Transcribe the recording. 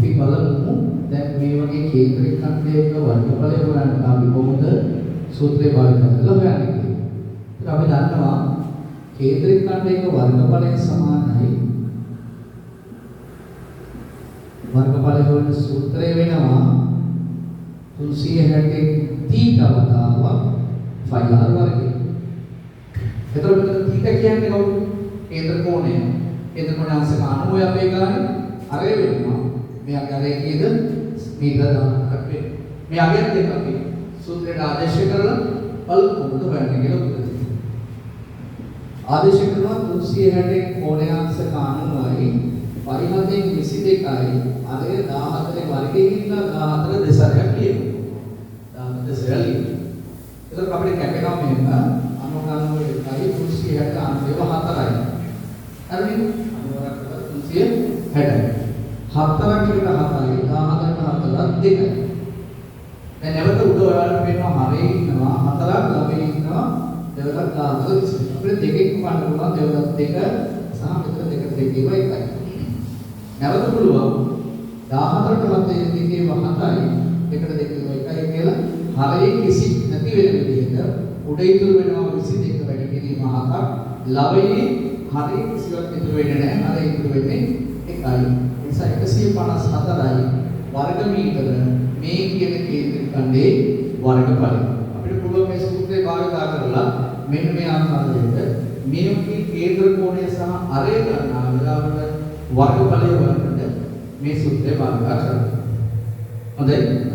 අපි බලමු දැන් මේ වගේ කේන්ද්‍රික ඛණ්ඩයක වර්ගඵලය හොයන්න අපි කොහොමද සූත්‍රය භාවිත කරලා හොයන්නේ. ඒක අපි දන්නවා කේන්ද්‍රික ඛණ්ඩයක වර්ගඵලය සමානයි වර්ගඵලය හොයන සූත්‍රය වෙනවා 360 θ වතාවක් ෆයි ආර් වර්ගය. එතකොට මෙතන θ කියන්නේ කවුද? කේන්ද්‍ර කෝණය. කේන්ද්‍ර කෝණය අංශක 90 අපේ ගානේ අරේ වෙනවා. මෙයාගේ අරේ කීයද? මීටර 1000ක් වෙනවා. මේ අගයන් දෙක අපි සූත්‍රයට ආදේශ කරලා බලමු කොහොමද හොයන්නේ කියලා උත්තර දෙන්න. ආදේශ කරනවා 360 කෝණයාංශක 90යි පරිහතෙන් 22යි අරේ 14 වර්ගයෙන් ඉඳලා 14 දෙසරයක් කියනවා. 14 දෙසරයක් ලියනවා. එතකොට අපිට කැපෙනවා මෙහෙම 91යි 360 අංශය 4යි. හරිද? 360යි. 4ක් එකට 7යි 14ට 4ක් 2යි. දැන් නැවත උඩ ඔයාලට පේනවා හරේ ඉන්නවා 4ක් ළමයි ඉන්නවා දෙවලක් 14 20. අපිට දෙකෙන් කපන්න පුළුවන් දෙවලක් 2 සහ මෙතන දෙක දෙකේම එකයි. නැවත පුළුවන් 14ට 7 දෙකේම 7යි දෙකට දෙකේම එකයි කියලා හරේ කිසි නැති වෙන විදිහට උඩ ඉතුරු වෙනවා 22 වැඩි කිරීම 7ක් ළමයි හරේ කිසිවක් ඉතුරු වෙන්නේ නැහැ හරේ ඉතුරු වෙන්නේ එකයි. නිසා 154යි වර්ග මීටර මේ කියන කේන්ද්‍රික ඛණ්ඩයේ වර්ගඵලය. අපිට පුළුවන් මේ සූත්‍රය භාවිත කරලා මෙන්න මේ ආකාරයට මේකේ කේන්ද්‍ර කෝණය සහ අරය ගන්නා වෙලාවට වර්ගඵලය වලට මේ සූත්‍රය භාවිත කරනවා. හොඳයි.